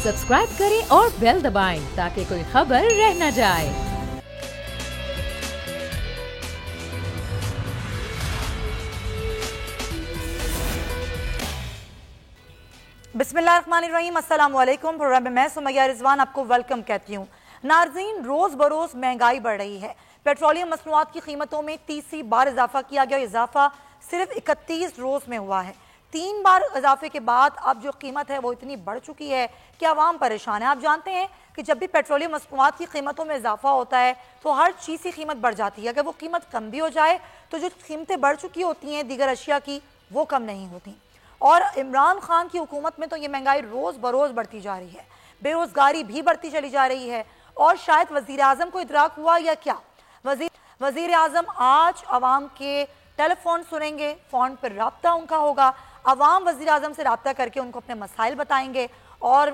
Subscribe करें और bell दबाएं ताकि कोई खबर रह न जाए। बिस्मिल्लाहिर्रहमानिर्रहीम, अस्सलाम वालेकुम। प्रोग्राम में मैं सुमैया रिजवान आपको वेलकम कहती हूँ। नाज़रीन, रोज़ बरोज़ महंगाई बढ़ रही है। पेट्रोलियम मसनूआत की कीमतों में तीसरी बार इजाफा किया गया। इजाफा सिर्फ 31 रोज़ में हुआ है। 3 बार इजाफे के बाद अब जो कीमत है वो इतनी बढ़ चुकी है कि आवाम परेशान है। आप जानते हैं कि जब भी पेट्रोलियम मसनूआत की कीमतों में इजाफा होता है तो हर चीज़ की कीमत बढ़ जाती है। अगर वो कीमत कम भी हो जाए तो जो कीमतें बढ़ चुकी होती हैं दीगर अशिया की, वो कम नहीं होती। और इमरान खान की हुकूमत में तो ये महंगाई रोज़ बरोज़ बढ़ती जा रही है। बेरोज़गारी भी बढ़ती चली जा रही है। और शायद वज़ीर आज़म को इदराक हुआ या क्या, वज़ीर आज़म आज आवाम के टेलीफोन सुनेंगे, फ़ोन पर रब्ता उनका होगा। आवाम वज़ीर आज़म से रब्ता करके उनको अपने मसाइल बताएंगे और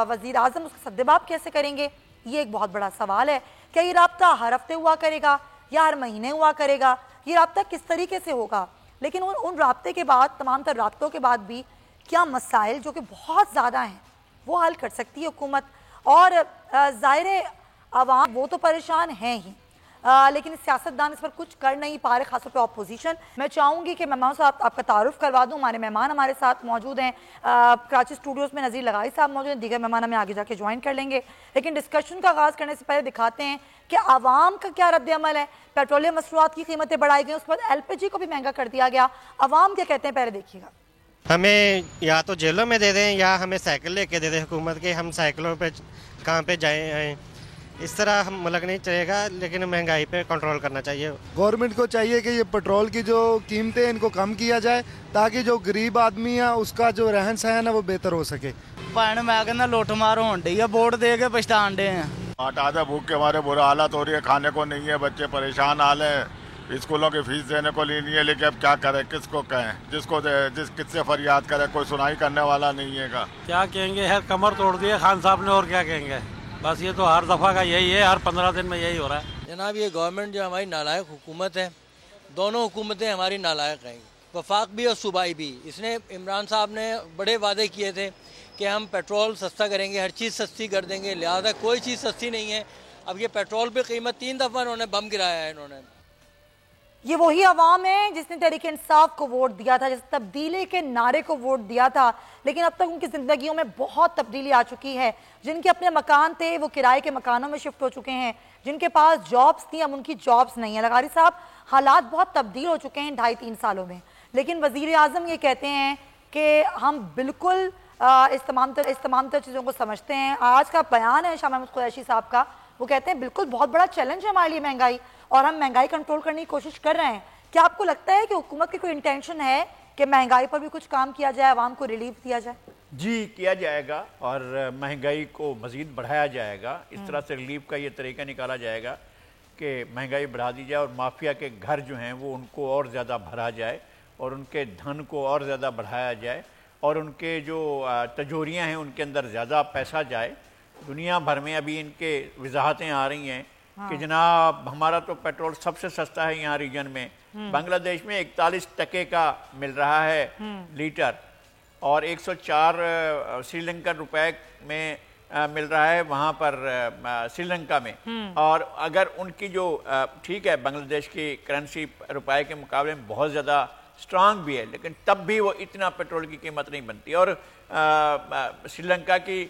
वज़ीर आज़म उसका सद्देबाब कैसे करेंगे, ये एक बहुत बड़ा सवाल है। क्या ये रब्ता हर हफ्ते हुआ करेगा या हर महीने हुआ करेगा, ये रब्ता किस तरीके से होगा। लेकिन उन राब्ते के बाद, तमाम तर राब्तों के बाद भी क्या मसाइल जो कि बहुत ज़्यादा हैं वो हल कर सकती है हुकूमत। और ज़ाहिर आवाम वो तो परेशान हैं ही, लेकिन सियासतदान इस पर कुछ कर नहीं पा रहे, खासतौर पे अपोजिशन। मैं चाहूँगी कि मेहमान साहब आपका तारुफ करवा दूँ। हमारे मेहमान हमारे साथ मौजूद हैं कराची स्टूडियोज़ में। नज़ीर लगाई साहब मौजूद हैं, दीगर मेहमान हमें आगे जाके ज्वाइन कर लेंगे। लेकिन डिस्कशन का आगाज़ करने से पहले दिखाते हैं कि आवाम का क्या रद्द अमल है। पेट्रोलियम मसनूआत की कीमतें बढ़ाई गई, उसके बाद LPG को भी महंगा कर दिया गया। आवाम क्या कहते हैं, पहले देखिएगा। हमें या तो जेलों में दे दें या हमें साइकिल लेके दे दें हुकूमत के, हम साइकिलों पे कहाँ पे जाएँ आएँ। इस तरह हम मुल्क नहीं चलेगा, लेकिन महंगाई पे कंट्रोल करना चाहिए। गवर्नमेंट को चाहिए कि ये पेट्रोल की जो कीमतें इनको कम किया जाए ताकि जो गरीब आदमी है उसका जो रहन सहन है वो बेहतर हो सके। भैन मैं कहना लुट मार होन डी है, वोट दे के पछतान डे हैं। आटा भूख के हमारे बुरा हालत हो रही है, खाने को नहीं है, बच्चे परेशान हाल है, स्कूलों की फीस देने को लेनी है, लेकिन अब क्या करें, किसको कहें, किससे फरियाद करें, कोई सुनाई करने वाला नहीं है। क्या कहेंगे यार, कमर तोड़ दी है खान साहब ने, और क्या कहेंगे। बस ये तो हर दफ़ा का यही है, हर 15 दिन में यही हो रहा है। जनाब, ये गवर्नमेंट जो हमारी नालायक हुकूमत है, दोनों हुकूमतें हमारी नालायक हैं, वफाक भी और सूबाई भी। इसने इमरान साहब ने बड़े वादे किए थे कि हम पेट्रोल सस्ता करेंगे, हर चीज़ सस्ती कर देंगे, लिहाजा कोई चीज़ सस्ती नहीं है। अब ये पेट्रोल पे कीमत 3 दफ़ा इन्होंने बम गिराया है। इन्होंने ये वही आवाम है जिसने तहरीक इंसाफ को वोट दिया था, जिस तब्दीली के नारे को वोट दिया था, लेकिन अब तक उनकी ज़िंदगियों में बहुत तब्दीली आ चुकी है। जिनके अपने मकान थे वो किराए के मकानों में शिफ्ट हो चुके हैं, जिनके पास जॉब्स थी अब उनकी जॉब्स नहीं है। लगारी साहब, हालात बहुत तब्दील हो चुके हैं 2.5-3 सालों में। लेकिन वज़ीर आज़म ये कहते हैं कि हम बिल्कुल इस तमाम तर चीज़ों को समझते हैं। आज का बयान है शाह महमूद कुरैशी साहब का, वो कहते हैं बिल्कुल बहुत बड़ा चैलेंज है हमारे लिए महंगाई, और हम महंगाई कंट्रोल करने की कोशिश कर रहे हैं। क्या आपको लगता है कि हुकूमत की कोई इंटेंशन है कि महंगाई पर भी कुछ काम किया जाए, आवाम को रिलीफ दिया जाए? जी, किया जाएगा और महंगाई को मज़ीद बढ़ाया जाएगा। इस तरह से रिलीफ का ये तरीका निकाला जाएगा कि महंगाई बढ़ा दी जाए और माफिया के घर जो हैं वो उनको और ज़्यादा भरा जाए और उनके धन को और ज़्यादा बढ़ाया जाए और उनके जो तजोरियाँ हैं उनके अंदर ज़्यादा पैसा जाए। दुनिया भर में अभी इनके वजाहतें आ रही हैं कि जनाब हमारा तो पेट्रोल सबसे सस्ता है यहाँ रीजन में, बांग्लादेश में 41% का मिल रहा है लीटर और 104 श्रीलंकन रुपए में मिल रहा है वहाँ पर श्रीलंका में। और अगर उनकी जो ठीक है, बांग्लादेश की करेंसी रुपए के मुकाबले में बहुत ज़्यादा स्ट्रांग भी है, लेकिन तब भी वो इतना पेट्रोल की कीमत नहीं बनती। और श्रीलंका की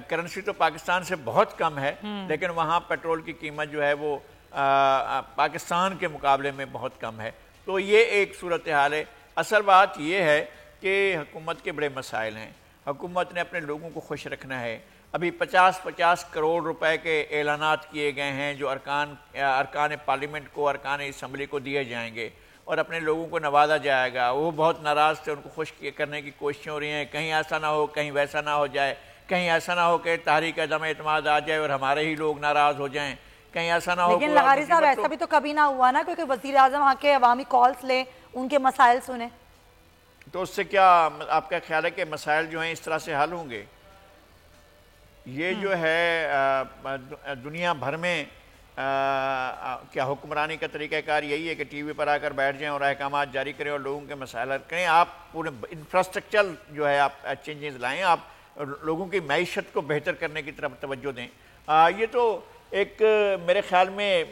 करेंसी तो पाकिस्तान से बहुत कम है, लेकिन वहाँ पेट्रोल की कीमत जो है वो पाकिस्तान के मुकाबले में बहुत कम है। तो ये एक सूरत हाल है। असल बात ये है कि हुकूमत के बड़े मसाइल हैं। हुकूमत ने अपने लोगों को खुश रखना है। अभी 50-50 करोड़ रुपए के ऐलानात किए गए हैं जो अरकान पार्लियामेंट को, अरकान असम्बली को दिए जाएंगे और अपने लोगों को नवाजा जाएगा। वो बहुत नाराज़ थे, उनको खुश करने की कोशिशें हो रही हैं। कहीं ऐसा ना हो, कहीं वैसा ना हो जाए, कहीं ऐसा ना हो कि तहरीक अदम एतमाद आ जाए और हमारे ही लोग नाराज़ हो जाएं, कहीं ऐसा ना हो। लेकिन लगारी साहब, ऐसा भी तो कभी ना हुआ ना, क्योंकि वज़ीर आज़म आके अवामी कॉल्स ले, उनके मसाइल सुने, तो उससे क्या आपका ख्याल है कि मसाइल जो हैं इस तरह से हल होंगे? ये जो है दुनिया भर में क्या हुक्मरानी का तरीक़ाकार यही है कि टीवी पर आकर बैठ जाएं और अहकामात जारी करें और लोगों के मसाइल हल करें? आप पूरे इंफ्रास्ट्रक्चर जो है आप चेंजेस लाएं, आप लोगों की मैशत को बेहतर करने की तरफ तवज्जो दें। ये तो एक मेरे ख्याल में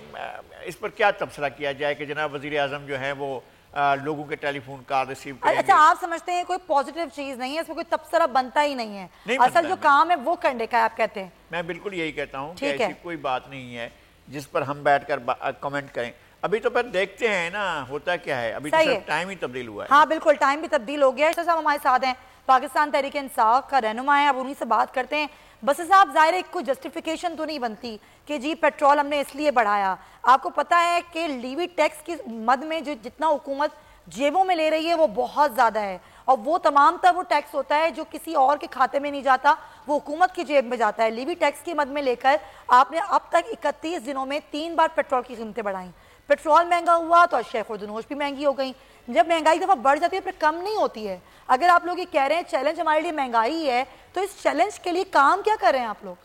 इस पर क्या तबसरा किया जाए कि जनाब वज़ीर आज़म जो हैं वो लोगों के टेलीफोन कॉल रिसीव करेंगे। अच्छा, आप समझते हैं कोई पॉजिटिव चीज नहीं है, इसमें कोई तबसरा बनता ही नहीं है, असल जो काम है वो करने का है, आप कहते हैं? मैं बिल्कुल यही कहता हूँ कि ऐसी कोई बात नहीं है जिस पर हम बैठकर कमेंट करें। अभी तो पर देखते हैं ना होता क्या है, अभी तो सिर्फ टाइम ही तब्दील हुआ है। हाँ बिल्कुल, टाइम भी तब्दील हो गया है। साहब हमारे साथ हैं, पाकिस्तान तहरीक इंसाफ का रहनुमा है, अब उन्हीं से बात करते हैं। बस साहब, ज़ाहिर है कोई जस्टिफिकेशन तो नहीं बनती कि जी पेट्रोल हमने इसलिए बढ़ाया। आपको पता है कि लीवी टैक्स की मद में जो जितना हुकूमत जेबों में ले रही है वो बहुत ज़्यादा है, और वो तमाम तर वो टैक्स होता है जो किसी और के खाते में नहीं जाता, वो हुकूमत की जेब में जाता है। लीवी टैक्स की मद में लेकर आपने अब तक 31 दिनों में 3 बार पेट्रोल की कीमतें बढ़ाई। पेट्रोल महंगा हुआ तो अशिया खुर्दनोश भी महंगी हो गई। जब महंगाई दफ़ा बढ़ जाती है फिर कम नहीं होती है। अगर आप लोग ये कह रहे हैं चैलेंज हमारे लिए महंगाई है, तो इस चैलेंज के लिए काम क्या कर रहे हैं आप लोग?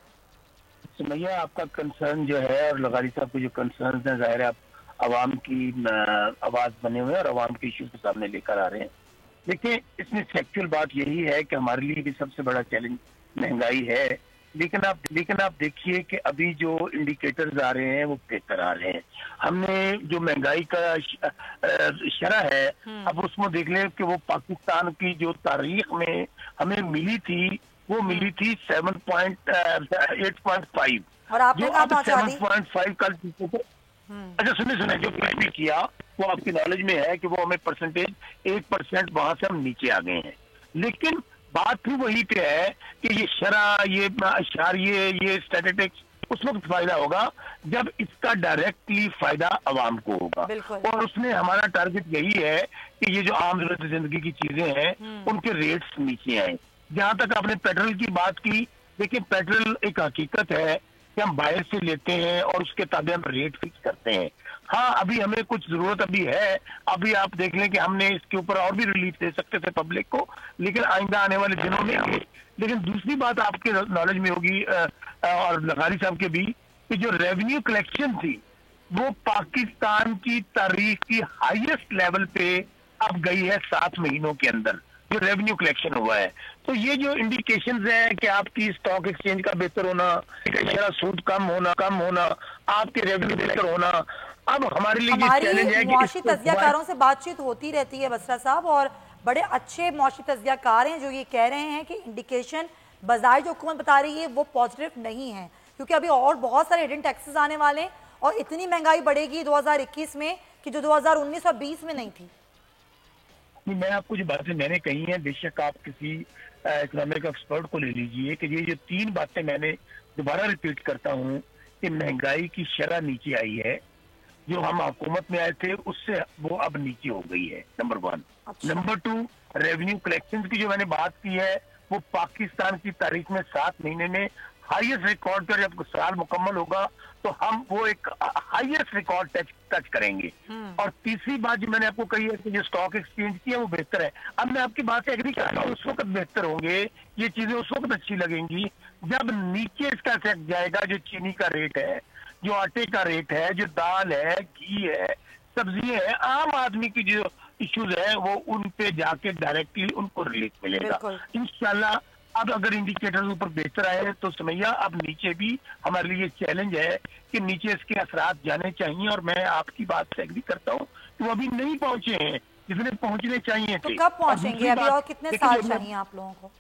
सुमैया, आपका कंसर्न जो है और लगारी साहब के जो कंसर्न है, जाहिर है आप आवाम की आवाज बने हुए हैं और आवाम के इश्यूज के सामने लेकर आ रहे हैं। देखिए, इसमें फैक्चुअल बात यही है कि हमारे लिए भी सबसे बड़ा चैलेंज महंगाई है, लेकिन आप देखिए कि अभी जो इंडिकेटर्स आ रहे हैं वो बेहतर आ रहे हैं। हमने जो महंगाई का शरह है, अब उसमें देख लें कि वो पाकिस्तान की जो तारीख में हमें मिली थी वो मिली थी 8.5, और आपने जो अब 7.5 कल। अच्छा सुने जो भी किया वो आपकी नॉलेज में है कि वो हमें परसेंटेज 1% वहां से हम नीचे आ गए हैं। लेकिन बात भी वही पे है कि ये शरह, ये अशारिये, ये स्टैटिस्टिक्स उस वक्त फायदा होगा जब इसका डायरेक्टली फायदा आवाम को होगा। और उसमें हमारा टारगेट यही है कि ये जो आम ज़रूरत जिंदगी की चीजें हैं उनके रेट्स नीचे आए। जहां तक आपने पेट्रोल की बात की, देखिए पेट्रोल एक हकीकत है कि हम बाहर से लेते हैं और उसके ताबे हम रेट फिक्स करते हैं। हाँ, अभी हमें कुछ जरूरत अभी है, अभी आप देख लें कि हमने इसके ऊपर और भी रिलीफ दे सकते थे पब्लिक को, लेकिन आइंदा आने वाले दिनों में हम। लेकिन दूसरी बात आपके नॉलेज में होगी और लगारी साहब के भी, कि जो रेवेन्यू कलेक्शन थी वो पाकिस्तान की तारीख की हाईएस्ट लेवल पे अब गई है 7 महीनों के अंदर जो रेवेन्यू कलेक्शन हुआ है। तो ये जो इंडिकेशंस हैं कि आपकी स्टॉक एक्सचेंज का बेहतर होना, सूद कम होना, आपके रेवेन्यू बेहतर होना, अब हमारे लिए ये चैलेंज है कि मुआशी तज्जियाकारों से बातचीत होती रहती है बसरा साहब, और बड़े अच्छे मुआशी तज्जियाकार हैं जो ये कह रहे हैं कि इंडिकेशन बाजार जो हुकूमत बता रही है वो पॉजिटिव नहीं है, क्योंकि अभी और बहुत सारे हिडन टैक्सेस आने वाले हैं और इतनी महंगाई बढ़ेगी 2021 में कि जो 2019 और 20 में नहीं थी। मैं आपको जो बातें मैंने कही हैं, बेशक आप किसी इकोनॉमिक एक्सपर्ट को ले लीजिए कि ये जो 3 बातें मैंने दोबारा रिपीट करता हूँ कि महंगाई की शरह नीचे आई है, जो हम हुकूमत में आए थे उससे वो अब नीचे हो गई है, नंबर 1। नंबर 2, रेवेन्यू कलेक्शन की जो मैंने बात की है वो पाकिस्तान की तारीख में 7 महीने में हाईएस्ट रिकॉर्ड पर, जब साल मुकम्मल होगा तो हम वो एक हाईएस्ट रिकॉर्ड टच करेंगे। और तीसरी बात जो मैंने आपको कही है कि जो स्टॉक एक्सचेंज की है वो बेहतर है। अब मैं आपकी बात से एग्री करता हूँ, उस वक्त बेहतर होंगे ये चीजें, उस वक्त अच्छी लगेंगी जब नीचे इसका सेट जाएगा जो चीनी का रेट है, जो आटे का रेट है, जो दाल है, घी है, सब्जियां है, आम आदमी की जो इश्यूज है वो उन पे जाके डायरेक्टली उनको रिलीफ मिलेगा इंशाल्लाह। अब अगर इंडिकेटर्स ऊपर बेहतर आए तो समैया अब नीचे भी हमारे लिए चैलेंज है कि नीचे इसके असरात जाने चाहिए, और मैं आपकी बात से एग्री करता हूँ कि वो अभी नहीं पहुंचे हैं जितने पहुंचने चाहिए थे। तो कब पहुंचेंगे अभी, और कितने साल चाहिए आप लोगों को?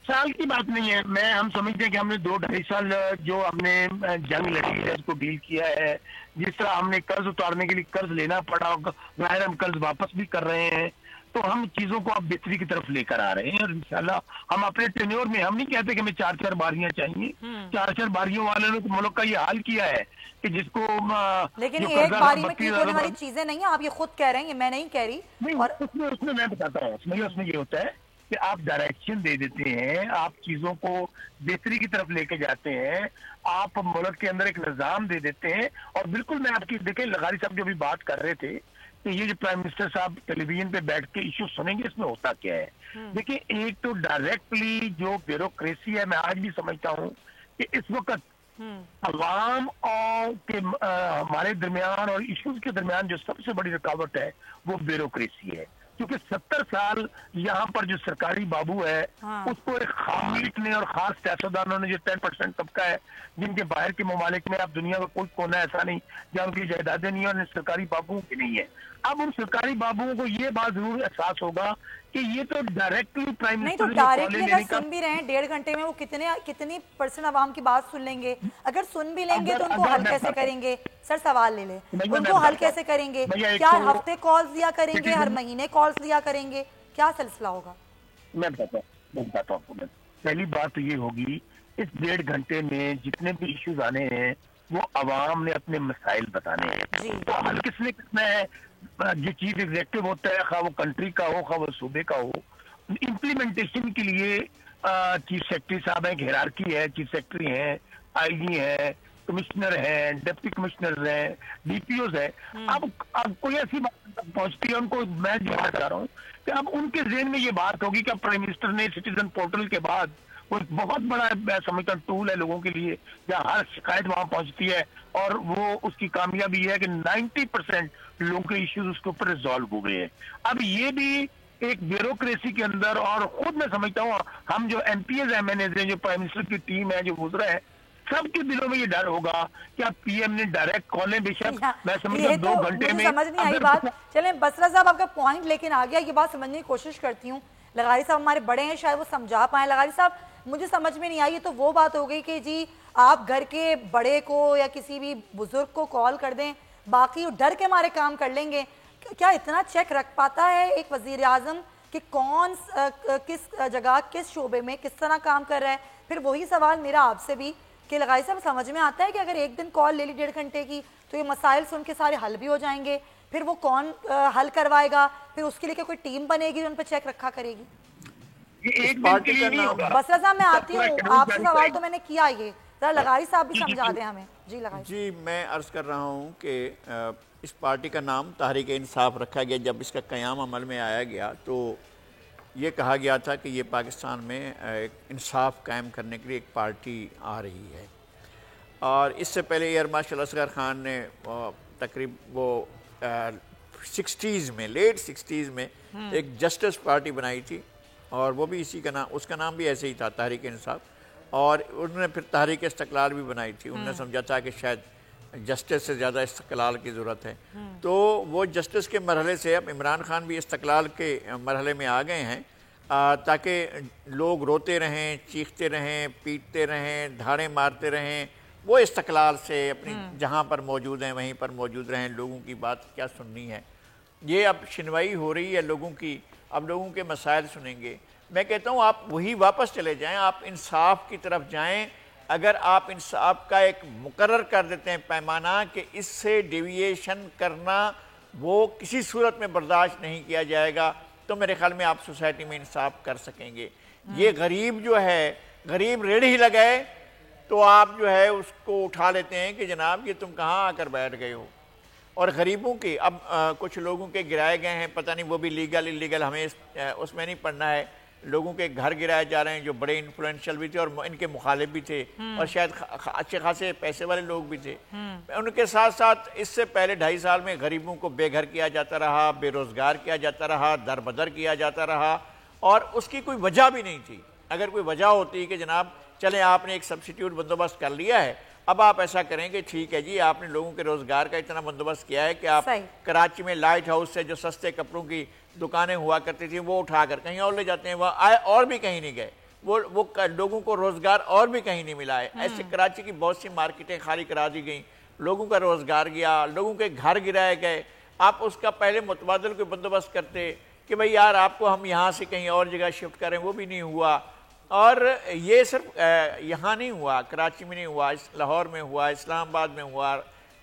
साल की बात नहीं है, हम समझते हैं कि हमने 2-2.5 साल जो हमने जंग लड़ी है, उसको डील किया है, जिस तरह हमने कर्ज उतारने के लिए कर्ज लेना पड़ा, जाहिर हम कर्ज वापस भी कर रहे हैं, तो हम चीजों को अब बेहतरी की तरफ लेकर आ रहे हैं। और इंशाल्लाह हम अपने टेन्योर में, हम नहीं कहते कि हमें 4-4 बारियां चाहिए, 4-4 बारियों वाले ने तो मुल्क का ये हाल किया है कि जिसको लेकिन एक बारी में ठीक होने वाली चीजें नहीं है, आप ये खुद कह रहे हैं, मैं नहीं कह रही। नहीं, और उसमें मैं बताता हूँ, उसमें ये होता है कि आप डायरेक्शन दे देते हैं, आप चीजों को बेहतरी की तरफ लेके जाते हैं, आप मुल्क के अंदर एक निजाम दे देते हैं। और बिल्कुल मैं आपकी, देखें लगारी साहब जो भी बात कर रहे थे कि ये जो प्राइम मिनिस्टर साहब टेलीविजन पे बैठ के इश्यू सुनेंगे, इसमें होता क्या है। देखिए, एक तो डायरेक्टली जो ब्यूरोक्रेसी है, मैं आज भी समझता हूँ कि इस वक्त अवाम और के हमारे दरमियान और इश्यूज के दरमियान जो सबसे बड़ी रुकावट है वो ब्यूरोक्रेसी है। क्योंकि 70 साल यहाँ पर जो सरकारी बाबू है उसको एक खामिक ने और खास सियासतदानों ने जो 10% तबका है जिनके बाहर के ममालिक में अब दुनिया का कोई कोना ऐसा नहीं जहाँ उनकी जायदादें नहीं है और सरकारी बाबुओं की नहीं है। अब उन सरकारी बाबुओं को ये बात जरूर एहसास होगा कि ये तो डायरेक्टली प्राइम नहीं, तो डायरेक्टली अगर सुन भी रहे हैं 1.5 घंटे में वो कितनी % आवाम की बात सुन लेंगे? अगर सुन भी लेंगे तो उनको हल कैसे करेंगे? सर सवाल ले ले, उनको हल कैसे करेंगे? क्या हफ्ते कॉल्स दिया करेंगे, हर महीने कॉल्स दिया करेंगे, क्या सिलसिला होगा? मैं बताता हूँ आपको। पहली बात तो ये होगी, इस 1.5 घंटे में जितने भी इश्यूज आने हैं वो अवाम ने अपने मसाइल बताने हैं। तो हल किसने कितना है? जो चीफ एग्जीक्यूटिव होता है, खा वो कंट्री का हो, खा वो सूबे का हो, इम्प्लीमेंटेशन के लिए चीफ सेक्रेटरी साहब है, घेरारकी है, चीफ सेक्रेटरी है, आईजी है, कमिश्नर है, डिप्टी कमिश्नर है, डीपीओज है। अब कोई ऐसी बात पहुंचती है उनको, मैं जो बात कर रहा हूँ कि अब उनके ज़हन में ये बात होगी कि प्राइम मिनिस्टर ने सिटीजन पोर्टल के बाद वो बहुत बड़ा मैं समझता हूँ टूल है लोगों के लिए, जहाँ हर शिकायत वहां पहुंचती है और वो उसकी कामयाबी है कि 90% लोगों के इश्यूज उसके ऊपर रिजॉल्व हो गए हैं। अब ये भी एक ब्यूरोक्रेसी के अंदर, और खुद मैं समझता हूँ हम जो एमपीएस एमएनएस हैं, जो प्राइम मिनिस्टर की टीम है जो गुजरा है, सबके दिलों में ये डर होगा कि आप पीएम ने डायरेक्ट कॉलें बेशक मैं समझता हूँ 2 घंटे में समझ नहीं आई बात। चलें बसरा साहब आपका पॉइंट लेकिन आ गया, ये बात समझने की कोशिश करती हूँ। लगारी साहब हमारे बड़े हैं, शायद वो समझा पाए। लगारी साहब मुझे समझ में नहीं आई, तो वो बात हो गई कि जी आप घर के बड़े को या किसी भी बुजुर्ग को कॉल कर दें, बाकी डर के मारे काम कर लेंगे। क्या इतना चेक रख पाता है एक वजीर आजम कि कौन किस जगह किस शोबे में किस तरह काम कर रहा है? फिर वही सवाल मेरा आपसे भी कि लगाई साहब समझ में आता है कि अगर एक दिन कॉल ले ली 1.5 घंटे की तो ये मसाइल सुन के सारे हल भी हो जाएंगे, फिर वो कौन हल करवाएगा? फिर उसके लिए क्या कोई टीम बनेगी उन पर चेक रखा करेगी? बसरा साहब मैं आती हूँ, आपसे सवाल तो मैंने किया, ये जरा लगारी साहब भी समझा दें हमें। जी लगारी जी, मैं अर्ज कर रहा हूँ कि इस पार्टी का नाम तहरीक इंसाफ रखा गया। जब इसका क़याम अमल में आया गया तो ये कहा गया था कि ये पाकिस्तान में एक इंसाफ कायम करने के लिए एक पार्टी आ रही है। और इससे पहले एयर मार्शल असगर खान ने तकरीब वो 60s में, लेट 60s में एक जस्टिस पार्टी बनाई थी, और वो भी इसी का नाम, उसका नाम भी ऐसे ही था, तहरीक इंसाफ। और उन्होंने फिर तहरीक इस्तक़लाल भी बनाई थी। उन्होंने समझा था कि शायद जस्टिस से ज़्यादा इस्तक़लाल की ज़रूरत है। तो वो जस्टिस के मरहले से अब इमरान खान भी इस्तक़लाल के मरहले में आ गए हैं, ताकि लोग रोते रहें, चीखते रहें, पीटते रहें, धाड़े मारते रहें, वो इस्तक़लाल से अपनी जहाँ पर मौजूद हैं वहीं पर मौजूद रहें। लोगों की बात क्या सुननी है, ये अब सुनवाई हो रही है लोगों की, अब लोगों के मसाइल सुनेंगे। मैं कहता हूँ आप वही वापस चले जाएं, आप इंसाफ की तरफ जाएं। अगर आप इंसाफ का एक मुकर्रर कर देते हैं पैमाना कि इससे डेविएशन करना वो किसी सूरत में बर्दाश्त नहीं किया जाएगा, तो मेरे ख्याल में आप सोसाइटी में इंसाफ कर सकेंगे। ये गरीब जो है, गरीब रेढ़ी लगाए तो आप जो है उसको उठा लेते हैं कि जनाब ये तुम कहाँ आकर बैठ गए हो। और गरीबों के अब कुछ लोगों के गिराए गए हैं, पता नहीं वो भी लीगल इलीगल, हमें उसमें नहीं पढ़ना है। लोगों के घर गिराए जा रहे हैं जो बड़े इन्फ्लुएंशियल भी थे और इनके मुखालिफ भी थे, और शायद अच्छे खासे पैसे वाले लोग भी थे। उनके साथ साथ इससे पहले 2.5 साल में गरीबों को बेघर किया जाता रहा, बेरोजगार किया जाता रहा, दर बदर किया जाता रहा, और उसकी कोई वजह भी नहीं थी। अगर कोई वजह होती कि जनाब चलें आपने एक सब्सिट्यूट बंदोबस्त कर लिया है, अब आप ऐसा करें कि ठीक है जी आपने लोगों के रोजगार का इतना बंदोबस्त किया है कि आप कराची में लाइट हाउस से जो सस्ते कपड़ों की दुकानें हुआ करती थी वो उठाकर कहीं और ले जाते हैं, वह आए और भी कहीं नहीं गए, वो लोगों को रोजगार और भी कहीं नहीं मिला है। ऐसे कराची की बहुत सी मार्केटें खाली करा दी गई, लोगों का रोजगार गया, लोगों के घर गिराए गए। आप उसका पहले मुतबादल कोई बंदोबस्त करते कि भाई यार आपको हम यहाँ से कहीं और जगह शिफ्ट करें, वो भी नहीं हुआ। और ये सिर्फ यहाँ नहीं हुआ, कराची में नहीं हुआ, लाहौर में हुआ, इस्लामाबाद में हुआ,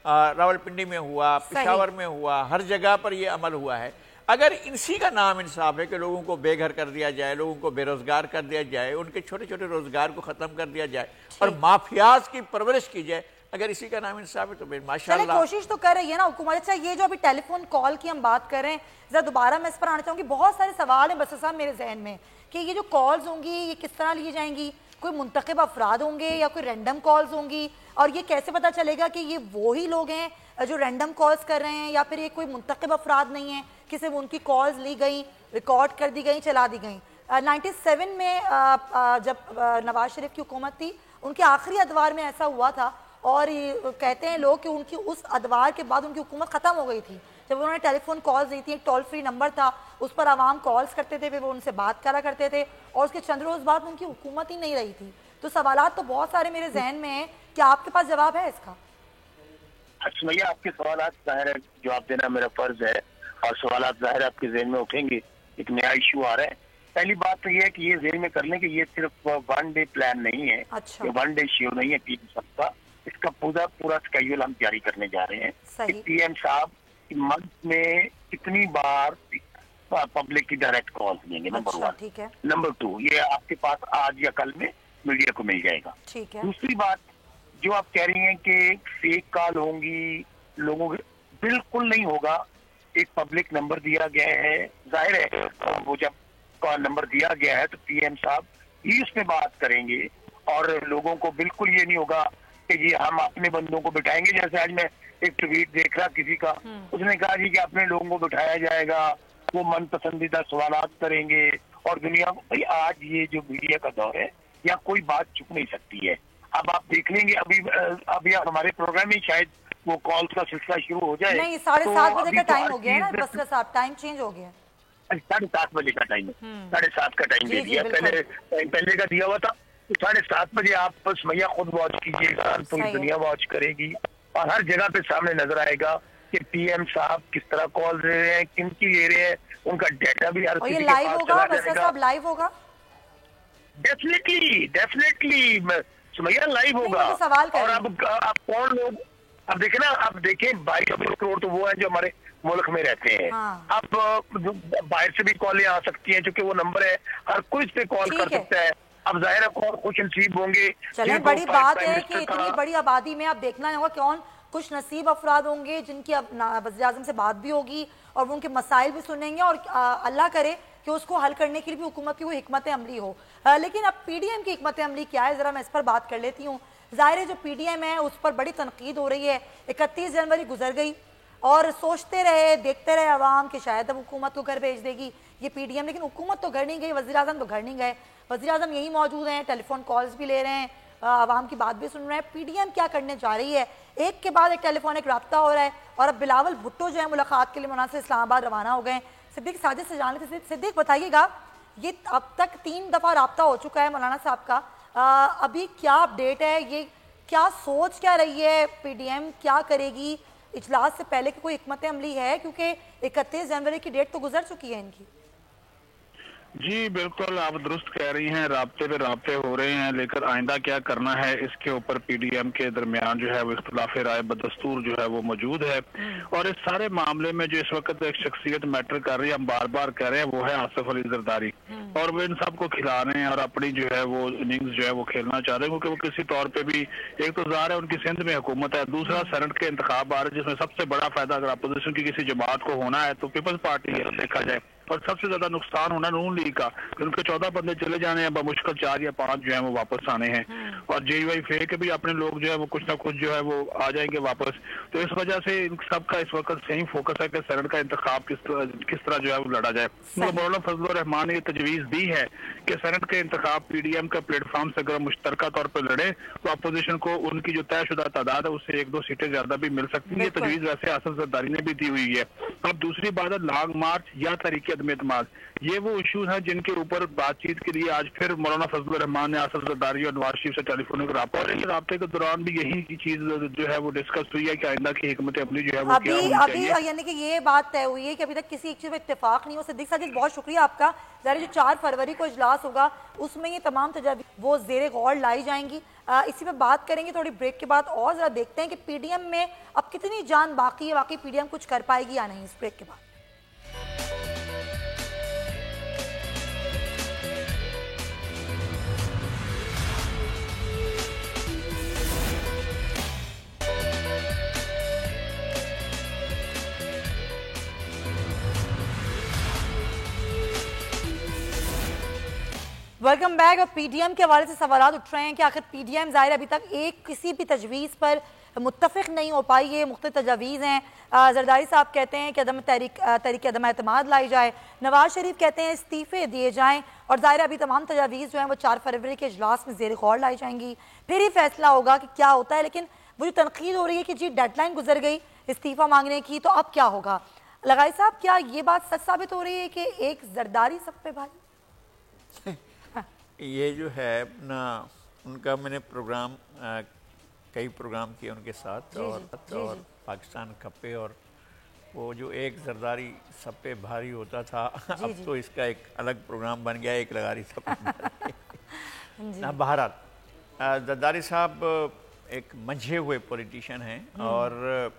रावलपिंडी में हुआ, पेशावर में हुआ, हर जगह पर ये अमल हुआ है। अगर इसी का नाम इंसाफ है कि लोगों को बेघर कर दिया जाए, लोगों को बेरोजगार कर दिया जाए, उनके छोटे छोटे रोजगार को ख़त्म कर दिया जाए और माफियाज की परवरिश की जाए, अगर इसी का नाम इंसाफ है तो माशाअल्लाह कोशिश तो कर रही है ना हुकूमत। अच्छा ये जो अभी टेलीफोन कॉल की हम बात कर रहे हैं, जरा दोबारा मैं इस पर आना चाहूँगी। बहुत सारे सवाल हैं बसर साहब मेरे जहन में कि ये जो कॉल्स होंगी ये किस तरह ली जाएंगी, कोई मुंतखब अफराद होंगे या कोई रैंडम कॉल्स होंगी, और ये कैसे पता चलेगा कि ये वही लोग हैं जो रैंडम कॉल्स कर रहे हैं या फिर ये कोई मुंतखब अफराद नहीं है? कि सिर्फ उनकी कॉल्स ली गई, रिकॉर्ड कर दी गई, चला दी गई। 97 में जब नवाज शरीफ की हुकूमत थी, उनके आखिरी अदवार में ऐसा हुआ था, और कहते हैं लोग कि उनकी उस अदवार के बाद उनकी हुकूमत ख़त्म हो गई थी। जब उन्होंने टेलीफोन कॉल्स दी थी, एक टोल फ्री नंबर था, उस पर आवाम कॉल्स करते थे, फिर वो उनसे बात करा करते थे, और उसके चंद रोज़ बाद उनकी हुकूमत ही नहीं रही थी। तो सवालात तो बहुत सारे मेरे जहन में हैं, क्या आपके पास जवाब है इसका? सुमैया, आपके सवालात ज़ाहिर है जवाब देना मेरा फर्ज है, और सवालात ज़ाहिर आपके जहन में उठेंगे। एक नया इशू आ रहा है। पहली बात तो ये है कि ये जहन में कर लें कि ये सिर्फ वन डे प्लान नहीं है, ये वन डे शो नहीं है पीएम साहब का। इसका पूरा स्केड्यूल हम जारी करने जा रहे हैं। पीएम साहब मंथ में कितनी बार पब्लिक की डायरेक्ट कॉल लेंगे, नंबर 1। ठीक है। नंबर 2, ये आपके पास आज या कल में मीडिया को मिल जाएगा। ठीक है। दूसरी बात जो आप कह रही हैं कि फेक कॉल होंगी लोगों के, बिल्कुल नहीं होगा। एक पब्लिक नंबर दिया गया है, जाहिर है वो जब नंबर दिया गया है तो पीएम साहब ही उस पे बात करेंगे, और लोगों को बिल्कुल ये नहीं होगा कि जी हम अपने बंदों को बिठाएंगे। जैसे आज मैं एक ट्वीट देख रहा किसी का, उसने कहा जी कि अपने लोगों को बिठाया जाएगा, वो मन पसंदीदा सवालात करेंगे, और दुनिया को भाई आज ये जो मीडिया का दौर है, या कोई बात चुप नहीं सकती है। अब आप देख लेंगे अभी हमारे प्रोग्राम में शायद वो कॉल्स का सिलसिला शुरू हो जाए। नहीं, 7:30 बजे का टाइम हो गया है ना बसरा साहब, टाइम चेंज हो गया। 7:30 बजे का टाइम है, 7:30 का टाइम दे दिया। पहले का दिया हुआ था, तो 7:30 बजे आप सुमैया खुद वॉच कीजिएगा, पूरी दुनिया वॉच करेगी, और हर जगह पे सामने नजर आएगा कि पीएम साहब किस तरह कॉल दे रहे हैं, किन की ले रहे हैं, उनका डेटा भी हर किसी के पास चला जाएगा। लाइव होगा, डेफिनेटली सुमैया लाइव होगा। और अब कौन लोग, अब देखे ना, अब देखें 22 करोड़ तो वो है जो हमारे मुल्क में रहते हैं। अब बाहर से भी कॉलें आ सकती हैं, क्योंकि वो नंबर है, हर कोई इस पे कॉल कर सकता है। अब जाहिर है कौन खुश नसीब होंगे। चलिए, बड़ी बात है कि इतनी बड़ी आबादी में आप देखना होगा कौन खुश नसीब अफराद होंगे जिनकी अब वज़ीर-ए-आज़म से बात भी होगी, और वो उनके मसाइल भी सुनेंगे, और अल्लाह करे कि उसको हल करने के लिए भी हुकूमत की कोई हिकमत अमली हो। लेकिन अब पीडीएम की हिकमत अमली क्या है, ज़रा मैं इस पर बात कर लेती हूँ। ज़ाहिर है जो पीडीएम है उस पर बड़ी तनकीद हो रही है। 31 जनवरी गुजर गई, और सोचते रहे, देखते रहे अवाम कि शायद अब हुकूमत को घर भेज देगी ये पीडीएम, लेकिन हुकूमत तो घर नहीं गई, वज़ीर-ए-आज़म तो घर नहीं गए। वज़ीर-ए-आज़म यही मौजूद हैं, टेलीफोन कॉल्स भी ले रहे हैं, आवाम की बात भी सुन रहे हैं। पीडीएम क्या करने जा रही है, एक के बाद एक टेलीफोनिक रब्ता हो रहा है, और अब बिलावल भुट्टो जो है मुलाकात के लिए मौलाना से इस्लामाबाद रवाना हो गए। सिद्दीक साजिद से जान लेते। सिद्दीक बताइएगा, ये अब तक 3 दफ़ा रब्ता हो चुका है मौलाना साहब का, अभी क्या अपडेट है, ये क्या सोच क्या रही है, पीडीएम क्या करेगी, इजलास से पहले की कोई हिकमत अमली है, क्योंकि 31 जनवरी की डेट तो गुजर चुकी है इनकी? जी बिल्कुल, आप दुरुस्त कह रही हैं, राब्ते पे राब्ते हो रहे हैं, लेकिन आइंदा क्या करना है इसके ऊपर पीडीएम के दरमियान जो है वो इख्तिलाफ राय बदस्तूर जो है वो मौजूद है। और इस सारे मामले में जो इस वक्त एक शख्सियत मैटर कर रही है, हम बार बार कह रहे हैं, वो है आसिफ अली जरदारी, और वो इन सबको खिला रहे हैं और अपनी जो है वो इनिंग्स जो है वो खेलना चाह रहे हैं, क्योंकि वो किसी तौर पर भी, एक तो ज़ाहिर है उनकी सिंध में हुकूमत है, दूसरा सेनेट के इंतखाब आ रहे हैं, जिसमें सबसे बड़ा फायदा अगर अपोजिशन की किसी जमात को होना है तो पीपल्स पार्टी देखा जाए, और सबसे ज्यादा नुकसान होना नून लीग का, उनके 14 बंदे चले जाने हैं, बमुश्किल 4 या 5 जो है वो वापस आने हैं, और जेयूआई फे के भी अपने लोग जो है वो कुछ ना कुछ जो है वो आ जाएंगे वापस। तो इस वजह से इन सबका इस वक्त सही फोकस है कि सेनेट का इंतखाब किस तरह जो है वो लड़ा जाए। मौलाना फजलुर रहमान ने ये तजवीज़ दी है कि सेनेट के इंतखाब पीडीएम का प्लेटफॉर्म से अगर मुश्तरका तौर पर लड़े तो अपोजिशन को उनकी जो तयशुदा तादाद है उससे 1-2 सीटें ज्यादा भी मिल सकती है। तजवीज़ वैसे आसिफ जरदारी ने भी दी हुई है। अब दूसरी बात है लॉन्ग मार्च या तरीके अदम एतमाद, ये वो इश्यूज हैं जिनके ऊपर बातचीत के लिए आज फिर मौलाना फजलुर रहमान ने आसिफ जरदारी और नवाज शरीफ से टेलीफोनिक रब्ता, और इस रब्ते के दौरान भी यही चीज जो है वो डिस्कस हुई है कि आइंदा की हिकमत अमली जो है वो क्या होनी चाहिए। यानी कि ये बात तय हुई है कि अभी तक किसी एक चीज में इत्तेफाक नहीं हो। सिद्दीक साजिद बहुत शुक्रिया आपका। ज़ाहिर जो 4 फरवरी को इजलास होगा उसमें ये तमाम तजावीज़ वो ज़ेरे गौर लाई जाएंगी। इसी पे बात करेंगे थोड़ी ब्रेक के बाद, और जरा देखते हैं कि पीडीएम में अब कितनी जान बाकी है, वाकई पीडीएम कुछ कर पाएगी या नहीं। इस ब्रेक के बाद वेलकम बैक। और PDM के हवाले से सवाल उठ रहे हैं कि आखिर PDM ज़ाहिर अभी तक एक किसी भी तजवीज़ पर मुत्तफ़िक़ नहीं हो पाई है, मुख्तलिफ़ तजावीज़ हैं। जरदारी साहब कहते हैं कि तहरीक अदम एतमाद लाई जाए, नवाज शरीफ कहते हैं इस्तीफ़े दिए जाएँ, और ज़ाहिर अभी तमाम तजावीज़ जो हैं वो 4 फरवरी के इजलास में ज़ेर गौर लाई जाएंगी, फिर ही फैसला होगा कि क्या होता है। लेकिन वो जो तनकीद हो रही है कि जी डेडलाइन गुजर गई इस्तीफ़ा मांगने की, तो अब क्या होगा? लगाई साहब, क्या ये बात सच साबित हो रही है कि एक जरदारी सब पे भारी? ये जो है अपना उनका मैंने प्रोग्राम कई प्रोग्राम किए उनके साथ, और पाकिस्तान खप्पे, और वो जो एक जरदारी सब पे भारी होता था, अब तो इसका एक अलग प्रोग्राम बन गया, एक लगारी सब पे ना। बहरहाल जरदारी साहब एक मंझे हुए पॉलिटिशियन हैं, और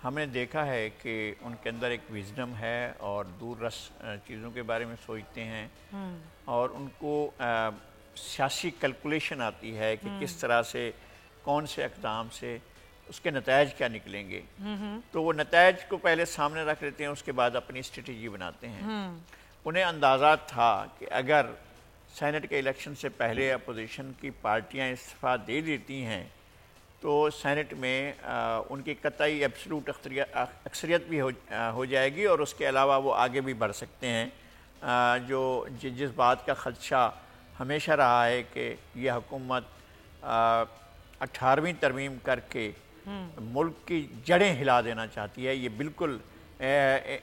हमने देखा है कि उनके अंदर एक विजडम है और दूररस चीज़ों के बारे में सोचते हैं, और उनको सियासी कैलकुलेशन आती है कि किस तरह से कौन से इक़दाम से उसके नतायज क्या निकलेंगे। तो वो नतायज को पहले सामने रख लेते हैं, उसके बाद अपनी स्ट्रेटजी बनाते हैं। उन्हें अंदाज़ा था कि अगर सेनेट के इलेक्शन से पहले अपोजिशन की पार्टियां इस्तीफ़ा दे देती हैं तो सेनेट में उनकी कतई एब्सलूट अक्सरियत भी हो जाएगी, और उसके अलावा वो आगे भी बढ़ सकते हैं। जिस बात का ख़दशा हमेशा रहा है कि यह हुकूमत 18वीं तरमीम करके मुल्क की जड़ें हिला देना चाहती है, ये बिल्कुल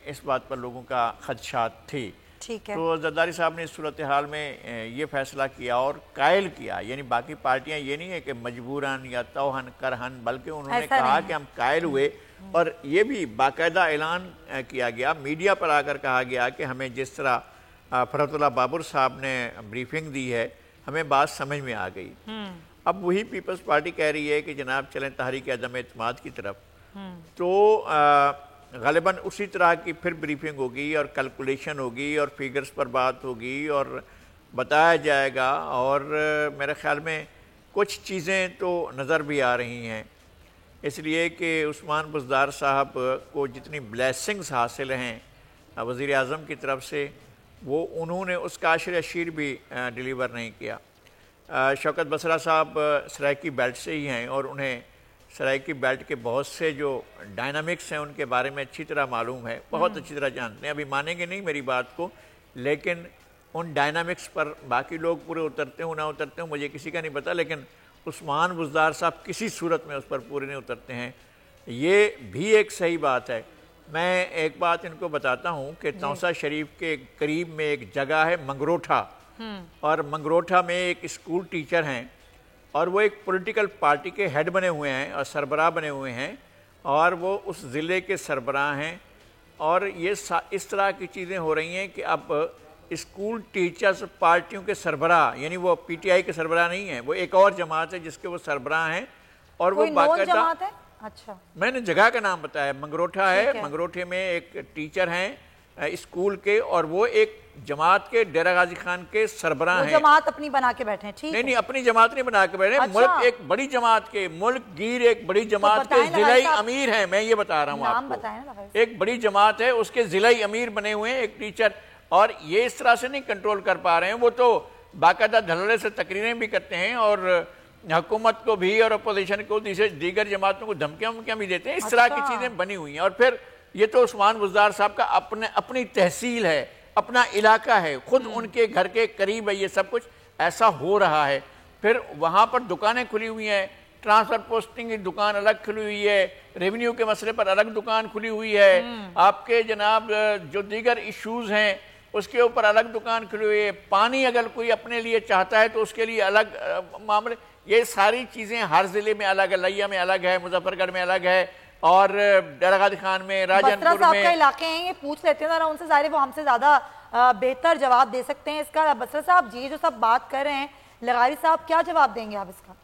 इस बात पर लोगों का खदशात थे। ठीक है। तो जरदारी साहब ने इस सूरत हाल में ये फैसला किया और कायल किया, यानी बाकी पार्टियां ये नहीं है कि मजबूरन या तौहन करहन, बल्कि उन्होंने कहा कि हम कायल हुए, और ये भी बाकायदा ऐलान किया गया, मीडिया पर आकर कहा गया कि हमें जिस तरह फरहतुल्लाह बाबर साहब ने ब्रीफिंग दी है, हमें बात समझ में आ गई। अब वही पीपल्स पार्टी कह रही है कि जनाब चलें तहरीक अदम एतमाद की तरफ, तो ग़ालिबन उसी तरह की फिर ब्रीफिंग होगी और कैलकुलेशन होगी और फिगर्स पर बात होगी और बताया जाएगा, और मेरे ख़्याल में कुछ चीज़ें तो नज़र भी आ रही हैं, इसलिए कि उस्मान बुज़दार साहब को जितनी ब्लेसिंग्स हासिल हैं वज़ीर आज़म की तरफ से, वो उन्होंने उसका अशीर भी डिलीवर नहीं किया। शौकत बसरा साहब सराइकी बेल्ट से ही हैं, और उन्हें सराइकी बेल्ट के बहुत से जो डायनामिक्स हैं उनके बारे में अच्छी तरह मालूम है, बहुत अच्छी तरह जानते हैं। अभी मानेंगे नहीं मेरी बात को, लेकिन उन डायनामिक्स पर बाकी लोग पूरे उतरते हो ना उतरते हो मुझे किसी का नहीं पता, लेकिन उस्मान बुज़दार साहब किसी सूरत में उस पर पूरे नहीं उतरते हैं। ये भी एक सही बात है। मैं एक बात इनको बताता हूँ कि तौसा शरीफ के करीब में एक जगह है मंगरोठा, और मंगरोठा में एक स्कूल टीचर हैं, और वो एक पॉलिटिकल पार्टी के हेड बने हुए हैं और सरबराह बने हुए हैं, और वो उस ज़िले के सरबराह हैं। और ये इस तरह की चीज़ें हो रही हैं कि अब स्कूल टीचर्स पार्टियों के सरबराह, यानी वो PTI के सरबराह नहीं है, वो एक और जमात है जिसके वो सरबराह हैं, और वो बाकायदा, अच्छा मैंने जगह का नाम बताया, मंगरोठा है। मंगरोठे में एक टीचर हैं स्कूल के, और वो एक जमात के डेरा गाजी खान के सरबराह हैं। जमात अपनी बना के बैठे हैं, ठीक है? नहीं, अपनी जमात नहीं बना के बैठे, मुल्क एक बड़ी जमात के, मुल्क गिर एक बड़ी जमात के जिलाई अमीर हैं। मैं ये बता रहा हूँ आपको, एक बड़ी जमात है, उसके जिलाई अमीर बने हुए हैं एक टीचर, और ये इस तरह से नहीं कंट्रोल कर पा रहे हैं। वो तो बाकायदा धड़ल्ले से तकरीरें भी करते हैं, और हुकूमत को भी और अपोजिशन को दीगर जमातों को धमकियाँ भी देते हैं। इस तरह की चीज़ें बनी हुई हैं। और फिर ये तो उस्मान बुज़दार साहब का अपनी तहसील है, अपना इलाका है, खुद उनके घर के करीब है, ये सब कुछ ऐसा हो रहा है। फिर वहाँ पर दुकानें खुली हुई हैं, ट्रांसफर पोस्टिंग की दुकान अलग खुली हुई है, रेवेन्यू के मसले पर अलग दुकान खुली हुई है, आपके जनाब जो दीगर इश्यूज़ हैं उसके ऊपर अलग दुकान खुली हुई है, पानी अगर कोई अपने लिए चाहता है तो उसके लिए अलग मामले। ये सारी चीज़ें हर ज़िले में अलग है, लैया में अलग है, मुजफ्फरगढ़ में अलग है, और डेरा गाजी खान में, राजनपुर में इलाके हैं। ये पूछ लेते हैं जरा उनसे, ज़ाहिर वो हमसे ज़्यादा बेहतर जवाब दे सकते हैं इसका। बसरा साहब जी जो सब बात कर रहे हैं, लगारी साहब क्या जवाब देंगे आप इसका?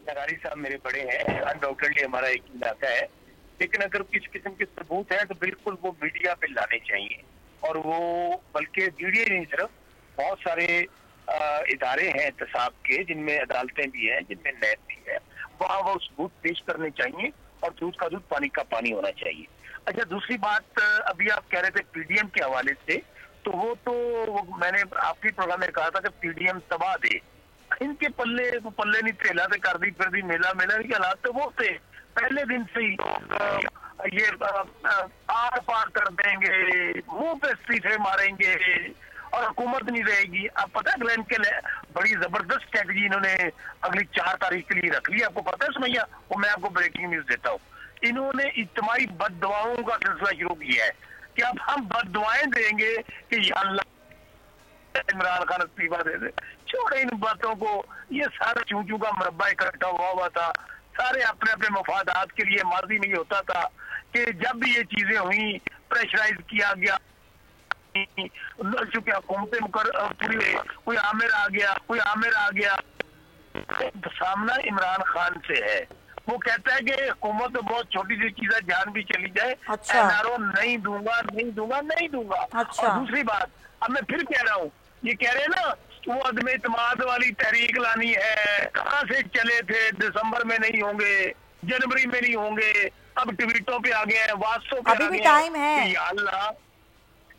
लगारी साहब मेरे बड़े हैं, अनडाउटेडली हमारा एक इलाका है, लेकिन अगर किस किस्म के सबूत हैं तो बिल्कुल वो मीडिया पे लाने चाहिए, और वो बल्कि मीडिया नहीं, सिर्फ बहुत सारे इदारे हैं एहतसाब के, जिनमें अदालतें भी हैं, जिनमें नैब भी है, वहाँ वो सबूत पेश करने चाहिए, और दूध का दूध पानी का पानी होना चाहिए। अच्छा, दूसरी बात, अभी आप कह रहे थे PDM के हवाले से, तो वो तो मैं ने आपकी प्रोग्राम में कहा था कि पीडीएम तबाह दे, इनके पल्ले नहीं ठेला से कर दी फिर दी मेला के हालात तो वो थे पहले दिन से ही ये आर पार कर देंगे, मुंह पे सीधे मारेंगे और हुकूमत नहीं रहेगी। अब पता है ग्लैन के बड़ी जबरदस्त स्ट्रेटजी इन्होंने अगली 4 तारीख के लिए रख ली, आपको पता है सुमैया? वो मैं आपको ब्रेकिंग न्यूज देता हूँ। इन्होंने इज्तिमाई बददुआओं का सिलसिला शुरू किया है कि अब हम बददुआएं देंगे कि या अल्लाह इमरान खान इस्तीफा दे दे। छोड़े इन बातों को, ये सारा चूचू का मुरब्बा इकट्ठा हुआ था, सारे अपने अपने मफादात के लिए। माजी में ये होता था कि जब भी ये चीजें हुई प्रेशराइज किया गया, चूंकि हुकूमतें कोई आमिर आ गया। सामना इमरान खान से है, वो कहता है कि हुकूमत तो बहुत छोटी सी चीज है, जान भी चली जाए एनआरओ नहीं दूंगा। अच्छा। और दूसरी बात, अब मैं फिर कह रहा हूँ, ये कह रहे हैं ना वो अदम इत्मीनान वाली तहरीक लानी है, कहाँ से चले थे, दिसंबर में नहीं होंगे, जनवरी में नहीं होंगे, अब ट्वीटों पे आ गए हैं, वास्तव पे अभी भी टाइम है। या अल्लाह,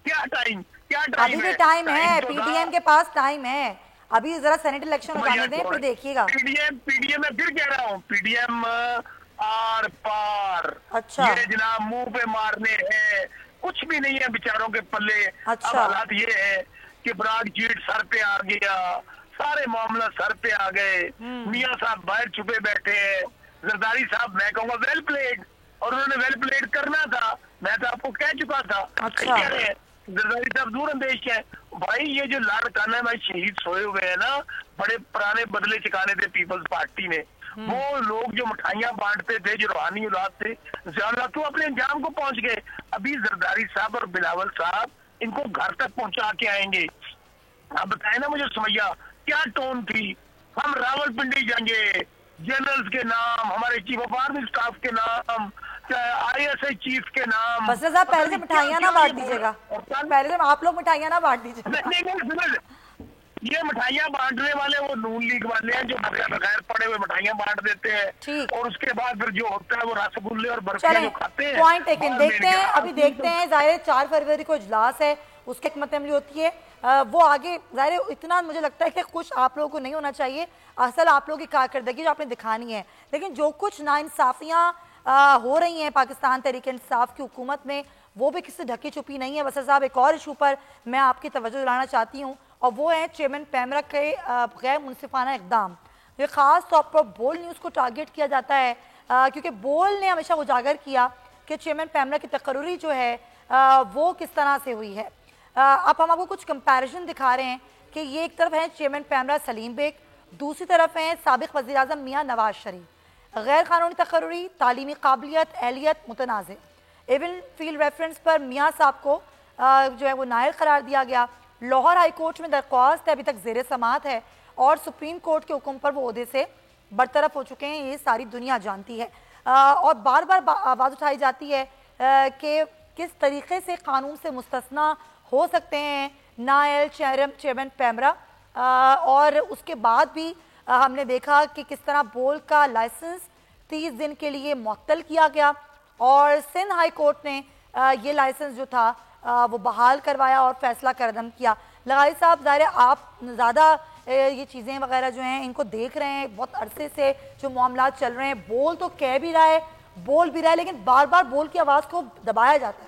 क्या टाइम अभी भी टाइम है, पीडीएम के पास टाइम है। अभी जरा सेनेट इलेक्शन हो जाने दें, फिर देखिएगा। पीडीएम में फिर कह रहा हूँ, पीडीएम आर पार। अच्छा। ये जनाब मुंह पे मारने हैं, कुछ भी नहीं है बेचारों के पल्ले। अच्छा। अब हालात ये है कि बराग जीट सर पे आ गया, सारे मामला सर पे आ गए, मियाँ साहब बाहर छुपे बैठे हैं, जरदारी साहब मैं कहूँगा वेल प्लेड, और उन्होंने वेल प्लेड करना था, मैं तो आपको कह चुका था। अच्छा। कह रहे हैं जरदारी साहब दूर अंदेश है भाई, ये जो लाड़काना भाई शहीद सोए हुए हैं ना, बड़े पुराने बदले चुकाने थे पीपल्स पार्टी ने, वो लोग जो मिठाइयां बांटते थे, जो रूहानी औलाद थे, ज्यादा तो अपने अंजाम को पहुंच गए। अभी जरदारी साहब और बिलावल साहब इनको घर तक पहुंचा के आएंगे। आप बताए ना मुझे सुमैया, क्या टोन थी? हम रावलपिंडी जाएंगे, जनरल्स के नाम, हमारे चीफ ऑफ आर्मी स्टाफ के नाम, ISI चीफ के नाम। बस साहब पहले से मिठाइयाँ ना बांट दीजिएगा, पहले से आप लोग मिठाइयाँ ना बांट दीजिएगा। ये मिठाइयाँ बांटने वाले वो नून लीग वाले हैं जो बगैर पड़े हुए मिठाइयाँ बांट देते हैं, और उसके बाद फिर जो होता है वो रसगुल्ले और बर्फियाँ जो खाते हैं। Point taken. देखते हैं, अभी देखते हैं। जाहिर 4 फरवरी को इजलास है, उसकी हिकमत अमली होती है, वो आगे जाहिर इतना मुझे लगता है कि कुछ आप लोगों को नहीं होना चाहिए, असल आप लोगों की कारकर्दगी जो आपने दिखानी है। लेकिन जो कुछ नाइंसाफियाँ हो रही हैं पाकिस्तान तहरीक इंसाफ की हुकूमत में, वो भी किसी ढकी छुपी नहीं है। वसीर साहब, एक और इशू पर मैं आपकी तवज्जो दिलाना चाहती हूँ, और वो है चेयरमैन पैमरा के गैर मुनसिफाना इक़दाम। ये ख़ास तौर पर बोल न्यूज़ को टारगेट किया जाता है, क्योंकि बोल ने हमेशा उजागर किया कि चेयरमैन पैमरा की तकर्री जो है वो किस तरह से हुई है। अब हम आपको कुछ कंपैरिजन दिखा रहे हैं कि ये एक तरफ है चेयरमैन पैमरा सलीम बेग, दूसरी तरफ है साबिक़ वज़ीर आज़म मियाँ नवाज शरीफ। गैर कानूनी तकर्री, तालीमी काबिलियत, एहलियत मुतनाज़। इवन फील्ड रेफरेंस पर मियाँ साहब को जो है वो नायल करार दिया गया। लाहौर हाई कोर्ट में दरख्वास्त है, अभी तक ज़ेर समाअत है, और सुप्रीम कोर्ट के हुक्म पर वो ओहदे से बरतरफ हो चुके हैं, ये सारी दुनिया जानती है। और बार बार आवाज़ उठाई जाती है कि किस तरीके से कानून से मुस्तस्ना हो सकते हैं नायल चेयरमैन पैमरा, और उसके बाद भी हमने देखा कि किस तरह बोल का लाइसेंस 30 दिन के लिए मुअत्तल किया गया, और सिंध हाई कोर्ट ने ये लाइसेंस जो था वो बहाल करवाया और फैसला करदम किया। लगाई साहब, ज़ाहिर है आप ज़्यादा ये चीज़ें वगैरह जो हैं इनको देख रहे हैं, बहुत अरसे से जो मामला चल रहे हैं, बोल तो कह भी रहा है, बोल भी रहा है, लेकिन बार बार बोल की आवाज़ को दबाया जाता है।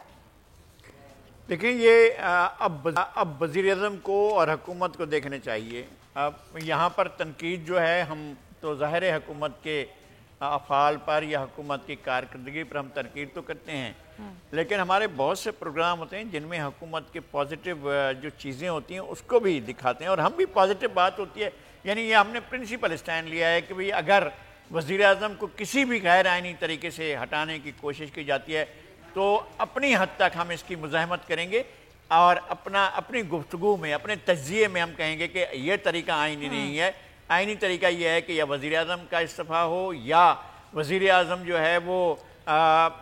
देखिए, ये अब वज़ीर-ए-आज़म को और हुकूमत को देखने चाहिए। अब यहाँ पर तनकीद जो है, हम तो ज़ाहिर है हुकूमत के अफ़ाल पर या हुकूमत की कारकर्दगी पर हम तनकीद तो करते हैं, लेकिन हमारे बहुत से प्रोग्राम होते हैं जिनमें हुकूमत के पॉजिटिव जो चीज़ें होती हैं उसको भी दिखाते हैं, और हम भी पॉजिटिव बात होती है, यानी ये हमने प्रिंसिपल स्टैंड लिया है कि भाई अगर वज़ीर-ए-आज़म को किसी भी गैर आइनी तरीके से हटाने की कोशिश की जाती है तो अपनी हद तक हम इसकी मुज़ाहमत करेंगे, और अपनी गुफ्तगू में, अपने तज्ज़िये में हम कहेंगे कि यह तरीका आइनी नहीं है। आइनी तरीका यह है कि या वज़ीर-ए-आज़म का इस्तीफ़ा हो, या वज़ीर-ए-आज़म जो है वो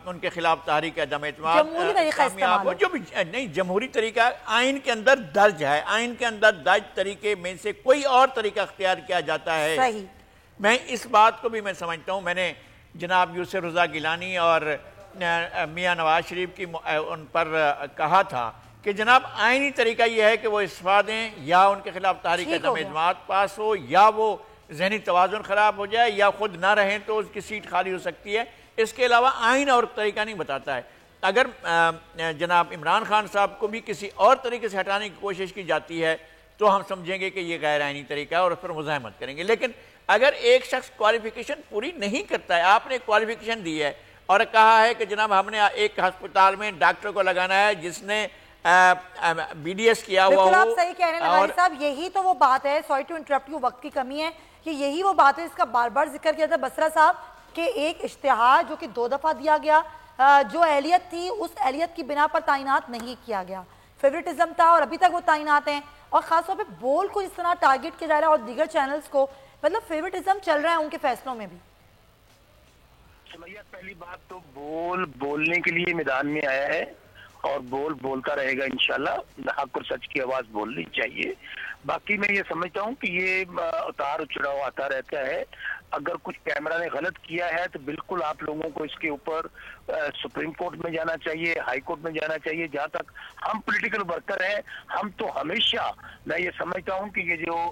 उनके खिलाफ तहरीक अदम एतमाद कामयाब हो, जो भी नहीं, जमहूरी तरीका आइन के अंदर दर्ज है, आइन के अंदर दर्ज तरीके में से कोई और तरीका अख्तियार किया जाता है। सही। मैं इस बात को भी मैं समझता हूँ, मैंने जनाब यूसुफ रज़ा गिलानी और मियाँ नवाज शरीफ की उन पर कहा था کہ جناب آئینی طریقہ یہ ہے کہ وہ استعفیٰ دیں یا ان کے خلاف تحریک عدم اعتماد پاس ہو یا وہ ذہنی توازن خراب ہو جائے یا خود نہ رہیں تو اس کی سیٹ خالی ہو سکتی ہے. اس کے علاوہ آئین اور طریقہ نہیں بتاتا ہے. اگر جناب عمران خان صاحب کو بھی کسی اور طریقے سے ہٹانے کی کوشش کی جاتی ہے تو ہم سمجھیں گے کہ یہ غیر آئینی طریقہ ہے اور اس پر مزاحمت کریں گے. لیکن اگر ایک شخص کوالیفیکیشن پوری نہیں کرتا ہے, آپ نے کوالیفیکیشن دی ہے اور کہا ہے کہ جناب ہم نے ایک ہسپتال میں ڈاکٹر کو لگانا ہے جس نے بی ڈی ایس کیا ہوا ہو. بالکل آپ صحیح کہہ رہے ہیں نواری صاحب, یہی تو وہ بات ہے, سوری ٹو انٹرپٹ یو, وقت کی کمی ہے, کہ یہی وہ بات ہے اس کا بار بار ذکر کیا تھا بسرا صاحب کہ ایک اشتہار جو کہ 2 دفعہ دیا گیا, جو اہلیت تھی اس اہلیت کی بنا پر تعینات نہیں کیا گیا, فیوریٹزم تھا اور ابھی تک وہ تعینات ہیں, اور خاص طور پہ بول کو اس طرح ٹارگٹ کیا جا رہا ہے اور دیگر چینلز کو, مطلب فیوریٹزم چل رہا ہے ان کے فیصلوں میں بھی. سمیہ, پہلی بات تو بول بولنے کے لیے میدان میں آیا ہے اور بول بولتا رہے گا انشاءاللہ, حق اور سچ کی آواز بولنی چاہیے. باقی میں یہ سمجھتا ہوں کہ یہ اتار چڑھاؤ آتا رہتا ہے. اگر کچھ کیمرہ نے غلط کیا ہے تو بالکل آپ لوگوں کو اس کے اوپر سپریم کورٹ میں جانا چاہیے, ہائی کورٹ میں جانا چاہیے. جہاں تک ہم پولیٹیکل ورکر ہیں, ہم تو ہمیشہ, میں یہ سمجھتا ہوں کہ یہ جو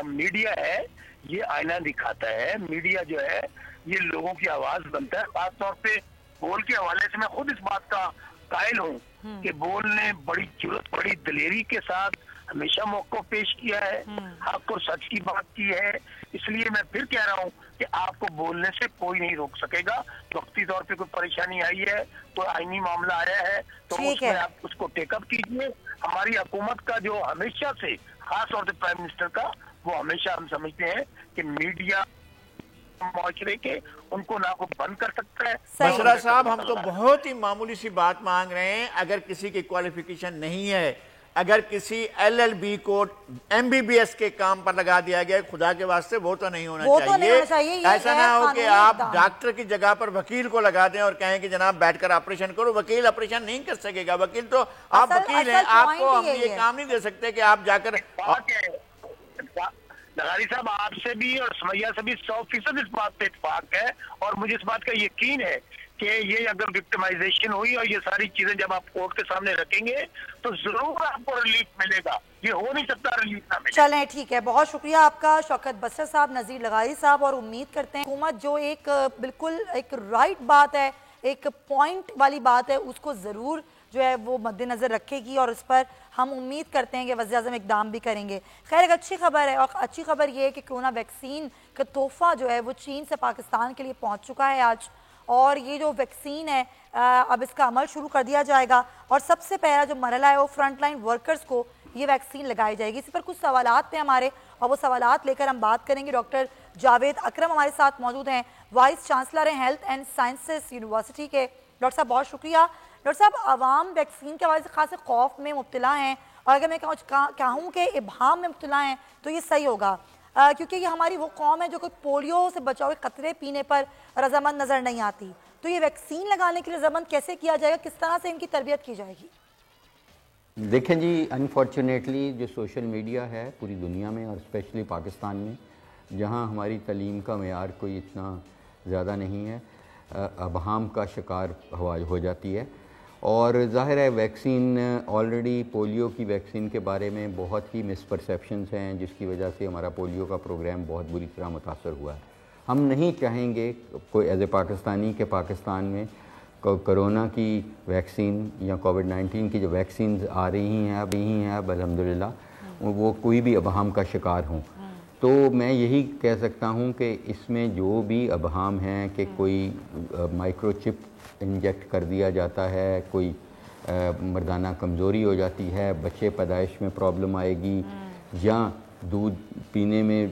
میڈیا ہے یہ آئینہ دکھاتا ہے. میڈیا جو ہے یہ لوگوں کی آواز بنتا ہے. خاص طور پہ بول کے حوالے سے میں خود اس بات کا قائل ہوں کہ بول نے بڑی جرات, بڑی دلیری کے ساتھ ہمیشہ موقع پیش کیا ہے, حق اور سچ کی بات کی ہے. اس لیے میں پھر کہہ رہا ہوں کہ آپ کو بولنے سے کوئی نہیں روک سکے گا. وقتی طور پہ کوئی پریشانی آئی ہے, کوئی آئینی معاملہ آیا ہے تو اس میں آپ اس کو ٹیک اپ کیجیے. ہماری حکومت کا جو ہمیشہ سے, خاص طور سے پرائم منسٹر کا, وہ ہمیشہ ہم سمجھتے ہیں کہ میڈیا معاشرے کے ان کو نہ کو بند کر سکتا ہے. بسرا صاحب, ہم تو بہت ہی معمولی سی بات مانگ رہے ہیں. اگر کسی کی کوالیفیکیشن نہیں ہے, اگر کسی ایل ایل بی کو ایم بی بی ایس کے کام پر لگا دیا گیا, خدا کے واسطے وہ تو نہیں ہونا چاہیے. ایسا نہ ہو کہ آپ ڈاکٹر کی جگہ پر وکیل کو لگا دیں اور کہیں کہ جناب بیٹھ کر آپریشن کرو. وکیل آپریشن نہیں کر سکے گا. وکیل تو آپ وکیل ہیں, آپ کو ہم یہ کام نہیں دے سکتے کہ آپ جا کر. نگاری صاحب, آپ سے بھی اور سمیہ سے بھی 100% اس بات پہ اتفاق ہے, اور مجھے اس بات کا یقین ہے کہ یہ اگر وکٹمائزیشن ہوئی اور یہ ساری چیزیں جب آپ کورٹ کے سامنے رکھیں گے تو ضرور آپ کو ریلیف ملے گا. یہ ہو نہیں سکتا ریلیف نہ ملے. چلیں ٹھیک ہے, بہت شکریہ آپ کا شوکت بسرا صاحب, نذیر لغاری صاحب, اور امید کرتے ہیں حکومت جو ایک بالکل ایک رائٹ بات ہے, ایک پوائنٹ والی بات ہے, اس کو ضرور جو ہے وہ مد نظر رکھے گی, اور اس پر ہم امید کرتے ہیں کہ وزیر اعظم اقدام بھی کریں گے. خیر, ایک اچھی خبر ہے, اور اچھی خبر یہ ہے کہ کورونا ویکسین کا تحفہ جو ہے وہ چین سے پاکستان کے لیے پہنچ چکا ہے آج, اور یہ جو ویکسین ہے اب اس کا عمل شروع کر دیا جائے گا, اور سب سے پہلا جو مرحلہ ہے وہ فرنٹ لائن ورکرز کو یہ ویکسین لگائی جائے گی. اس پر کچھ سوالات تھے ہمارے, اور وہ سوالات لے کر ہم بات کریں گے. ڈاکٹر جاوید اکرم ہمارے ساتھ موجود ہیں, وائس چانسلر ہیں ہیلتھ اینڈ سائنسز یونیورسٹی کے. ڈاکٹر صاحب بہت شکریہ. ڈاکٹر صاحب, عوام ویکسین کے حوالے سے خاص خوف میں مبتلا ہیں, اور اگر میں کہوں کہ ابہام میں مبتلا ہیں تو یہ صحیح ہوگا, کیونکہ یہ ہماری وہ قوم ہے جو کہ پولیو سے بچاؤ کے قطرے پینے پر رضامند نظر نہیں آتی. تو یہ ویکسین لگانے کے لیے رضامند کیسے کیا جائے گا, کس طرح سے ان کی تربیت کی جائے گی؟ دیکھیں جی, انفارچونیٹلی جو سوشل میڈیا ہے پوری دنیا میں اور اسپیشلی پاکستان میں, جہاں ہماری تعلیم کا معیار کوئی اتنا زیادہ نہیں ہے, ابہام کا شکار ہو جاتی ہے. اور ظاہر ہے ویکسین آلریڈی پولیو کی ویکسین کے بارے میں بہت ہی مس پرسیپشنز ہیں, جس کی وجہ سے ہمارا پولیو کا پروگرام بہت بری طرح متاثر ہوا ہے. ہم نہیں چاہیں گے کوئی ایز اے پاکستانی کہ پاکستان میں کرونا کی ویکسین یا کووڈ-19 کی جو ویکسینز آ رہی ہیں اب الحمدللہ وہ کوئی بھی ابہام کا شکار ہوں. تو میں یہی کہہ سکتا ہوں کہ اس میں جو بھی ابہام ہیں کہ کوئی مائکرو چپ انجیکٹ کر دیا جاتا ہے, کوئی مردانہ کمزوری ہو جاتی ہے, بچے پیدائش میں پرابلم آئے گی, یا دودھ پینے میں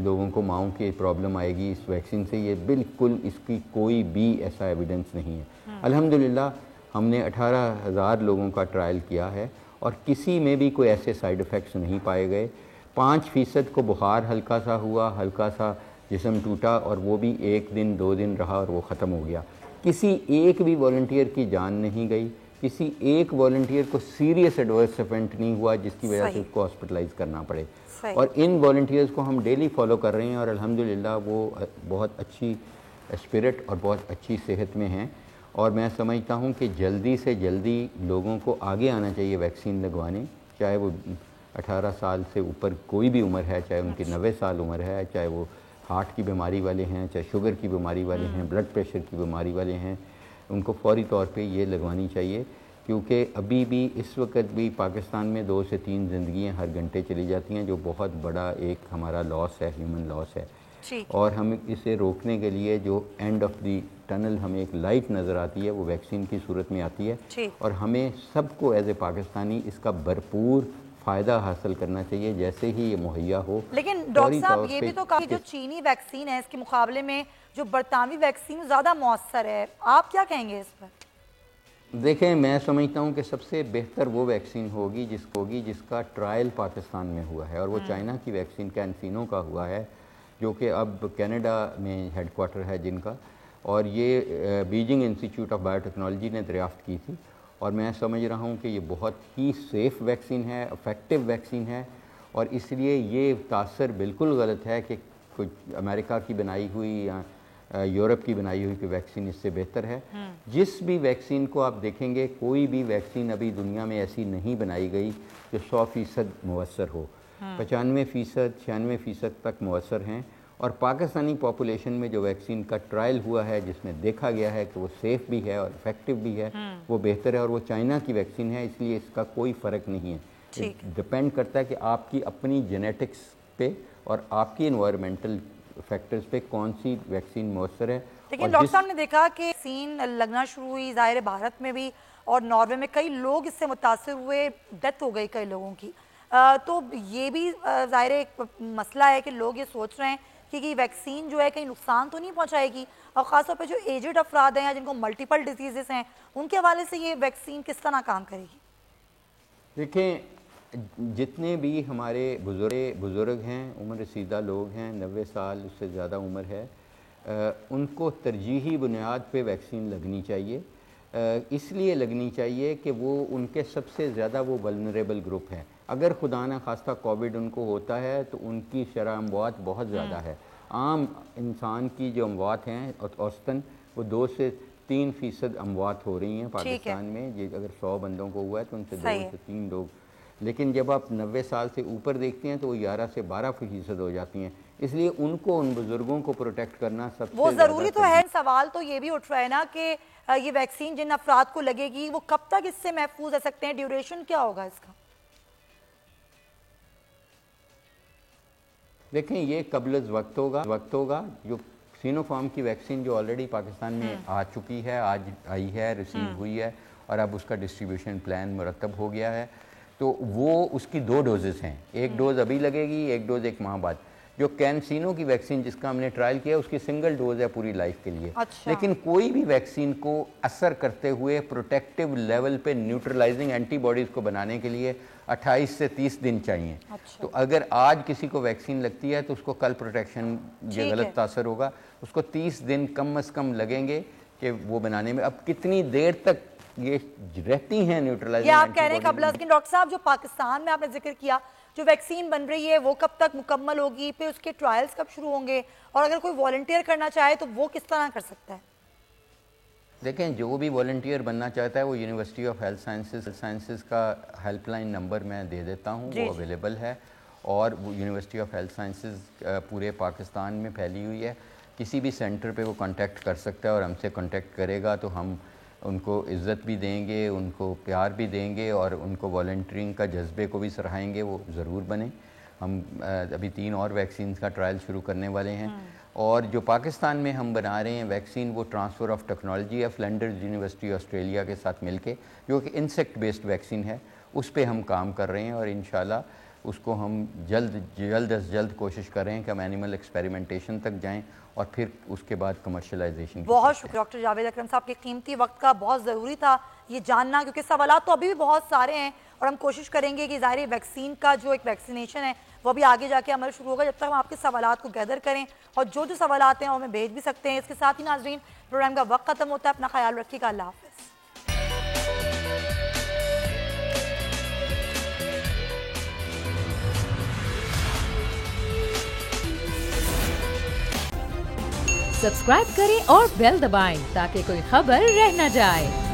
لوگوں کو ماؤں کی پرابلم آئے گی اس ویکسین سے, یہ بالکل اس کی کوئی بھی ایسا ایویڈنس نہیں ہے. الحمدللہ ہم نے 18,000 لوگوں کا ٹرائل کیا ہے اور کسی میں بھی کوئی ایسے سائیڈ ایفیکٹس نہیں پائے گئے. 5% کو بخار ہلکا سا ہوا, ہلکا سا جسم ٹوٹا, اور وہ بھی 1 دن 2 دن رہا اور وہ ختم ہو گیا. کسی ایک بھی والنٹیئر کی جان نہیں گئی, کسی ایک والنٹیئر کو سیریس ایڈورس ایونٹ نہیں ہوا جس کی وجہ سے اس کو ہاسپٹلائز کرنا پڑے. اور ان والنٹیئرز کو ہم ڈیلی فالو کر رہے ہیں, اور الحمدللہ وہ بہت اچھی اسپرٹ اور بہت اچھی صحت میں ہیں. اور میں سمجھتا ہوں کہ جلدی سے جلدی لوگوں کو آگے آنا چاہیے ویکسین لگوانے، چاہے وہ 18 سال سے اوپر کوئی بھی عمر ہے، چاہے ان کی 90 سال عمر ہے، چاہے وہ ہارٹ کی بیماری والے ہیں، چاہے شوگر کی بیماری والے ہیں، بلڈ پریشر کی بیماری والے ہیں، ان کو فوری طور پہ یہ لگوانی چاہیے، کیونکہ ابھی بھی اس وقت بھی پاکستان میں 2 سے 3 زندگیاں ہر گھنٹے چلی جاتی ہیں، جو بہت بڑا ایک ہمارا لاس ہے، ہیومن لاس ہے، اور ہم اسے روکنے کے لیے جو اینڈ آف دی ٹنل ہمیں ایک لائٹ نظر آتی ہے وہ ویکسین کی صورت میں آتی ہے، اور ہمیں سب کو ایز اے پاکستانی اس کا بھرپور فائدہ حاصل کرنا چاہیے جیسے ہی یہ مہیا ہو۔ لیکن ڈاکٹر صاحب یہ بھی تو کہا کہ جو چینی ویکسین ہے اس کے مقابلے میں جو برطانوی ویکسین زیادہ مؤثر ہے، آپ کیا کہیں گے اس پر؟ دیکھیں میں سمجھتا ہوں کہ سب سے بہتر وہ ویکسین ہوگی جس کا ٹرائل پاکستان میں ہوا ہے، اور وہ چائنا کی ویکسین کینسینو کا ہوا ہے، جو کہ اب کینیڈا میں ہیڈ کوارٹر ہے جن کا، اور یہ Beijing institute of bio technology نے دریافت کی تھی، اور میں سمجھ رہا ہوں کہ یہ بہت ہی سیف ویکسین ہے، افیکٹو ویکسین ہے، اور اس لیے یہ تاثر بالکل غلط ہے کہ کچھ امریکہ کی بنائی ہوئی یا یورپ کی بنائی ہوئی کہ ویکسین اس سے بہتر ہے۔ جس بھی ویکسین کو آپ دیکھیں گے، کوئی بھی ویکسین ابھی دنیا میں ایسی نہیں بنائی گئی جو 100% مؤثر ہو، 95%، 96% تک مؤثر ہیں، اور پاکستانی پاپولیشن میں جو ویکسین کا ٹرائل ہوا ہے جس میں دیکھا گیا ہے کہ وہ سیف بھی ہے اور افیکٹو بھی ہے، وہ بہتر ہے، اور وہ چائنا کی ویکسین ہے، اس لیے اس کا کوئی فرق نہیں ہے۔ ڈپینڈ کرتا ہے کہ آپ کی اپنی جینیٹکس پہ اور آپ کی انوائرمنٹل فیکٹرز پہ کون سی ویکسین مؤثر ہے۔ لیکن ڈاکٹر صاحب نے دیکھا کہ ویکسین لگنا شروع ہوئی، ظاہر بھارت میں بھی اور ناروے میں کئی لوگ اس سے متاثر ہوئے، ڈیتھ ہو گئی کئی لوگوں کی، تو یہ بھی ظاہر ایک مسئلہ ہے کہ لوگ یہ سوچ رہے ہیں کہ یہ ویکسین جو ہے کہیں نقصان تو نہیں پہنچائے گی، اور خاص طور پہ جو ایجڈ افراد ہیں یا جن کو ملٹیپل ڈیزیزز ہیں ان کے حوالے سے یہ ویکسین کس طرح کام کرے گی؟ دیکھیں جتنے بھی ہمارے بزرگ ہیں، عمر رسیدہ لوگ ہیں، 90 سال اس سے زیادہ عمر ہے، ان کو ترجیحی بنیاد پہ ویکسین لگنی چاہیے، اس لیے لگنی چاہیے کہ وہ ان کے سب سے زیادہ وہ ولنریبل گروپ ہیں۔ اگر خدا نہ خواستہ کووڈ ان کو ہوتا ہے تو ان کی شرح اموات بہت زیادہ ہے۔ عام انسان کی جو اموات ہیں اوسطاً وہ 2 سے 3% اموات ہو رہی ہیں پاکستان میں، اگر 100 بندوں کو ہوا ہے تو ان سے 2 سے 3 لوگ، لیکن جب آپ 90 سال سے اوپر دیکھتے ہیں تو وہ 11 سے 12% ہو جاتی ہیں، اس لیے ان کو، ان بزرگوں کو پروٹیکٹ کرنا سب سے وہ ضروری تو ہے۔ سوال تو یہ بھی اٹھ رہا ہے نا کہ یہ ویکسین جن افراد کو لگے گی وہ کب تک اس سے محفوظ رہ سکتے ہیں، ڈیوریشن کیا ہوگا اس کا؟ دیکھیں یہ قبل از وقت ہوگا، جو سینو فارم کی ویکسین جو آلریڈی پاکستان میں آ چکی ہے، آج آئی ہے، ریسیو ہوئی ہے، اور اب اس کا ڈسٹریبیوشن پلان مرتب ہو گیا ہے، تو وہ اس کی 2 ڈوزز ہیں، ایک ڈوز ابھی لگے گی، ایک ڈوز 1 ماہ بعد۔ جو کینسینو کی ویکسین جس کا ہم نے ٹرائل کیا اس کی سنگل ڈوز ہے پوری لائف کے لیے، لیکن کوئی بھی ویکسین کو اثر کرتے ہوئے پروٹیکٹیو لیول پہ نیوٹرلائزنگ اینٹی باڈیز کو بنانے کے لیے 28 سے 30 دن چاہیے، تو اگر آج کسی کو ویکسین لگتی ہے تو اس کو کل پروٹیکشن یہ غلط تاثر ہوگا، اس کو 30 دن کم از کم لگیں گے کہ وہ بنانے میں۔ اب کتنی دیر تک یہ رہتی ہیں نیوٹرلائزنگ، یہ آپ کہہ رہے ہیں قبل، لیکن ڈاکٹر صاحب جو پاکستان میں آپ نے ذکر کیا جو ویکسین بن رہی ہے وہ کب تک مکمل ہوگی، پھر اس کے ٹرائلز کب شروع ہوں گے، اور اگر کوئی والنٹیئر کرنا چاہے تو وہ کس طرح کر سکتا ہے؟ دیکھیں جو بھی والنٹیئر بننا چاہتا ہے وہ یونیورسٹی آف ہیلتھ سائنسز کا ہیلپ لائن نمبر میں دے دیتا ہوں، وہ اویلیبل ہے، اور وہ یونیورسٹی آف ہیلتھ سائنسز پورے پاکستان میں پھیلی ہوئی ہے، کسی بھی سینٹر پہ وہ کانٹیکٹ کر سکتا ہے، اور ہم سے کانٹیکٹ کرے گا تو ہم ان کو عزت بھی دیں گے، ان کو پیار بھی دیں گے، اور ان کو والنٹیئرنگ کا جذبے کو بھی سراہیں گے، وہ ضرور بنیں۔ ہم ابھی 3 اور ویکسینز کا ٹرائل شروع کرنے والے ہیں، اور جو پاکستان میں ہم بنا رہے ہیں ویکسین وہ ٹرانسفر آف ٹیکنالوجی ہے فلنڈرز یونیورسٹی آسٹریلیا کے ساتھ مل کے، جو کہ انسیکٹ بیسڈ ویکسین ہے، اس پہ ہم کام کر رہے ہیں، اور انشاءاللہ اس کو ہم جلد از جلد کوشش کر رہے ہیں کہ ہم اینیمل ایکسپیریمنٹیشن تک جائیں، اور پھر اس کے بعد کمرشلائزیشن۔ بہت شکریہ ڈاکٹر جاوید اکرم صاحب کے قیمتی وقت کا، بہت ضروری تھا یہ جاننا، کیونکہ سوالات تو ابھی بھی بہت سارے ہیں، اور ہم کوشش کریں گے کہ ظاہر ویکسین کا جو ایک ویکسینیشن ہے وہ بھی آگے جا کے عمل شروع ہوگا، جب تک ہم آپ کے سوالات کو گیدر کریں، اور جو سوالات ہیں وہ ہمیں بھیج بھی سکتے ہیں۔ اس کے ساتھ ہی ناظرین پروگرام کا وقت ختم ہوتا ہے، اپنا خیال رکھیے گا، اللہ حافظ۔ सब्सक्राइब करें और बेल दबाएं ताकि कोई खबर रह न जाए।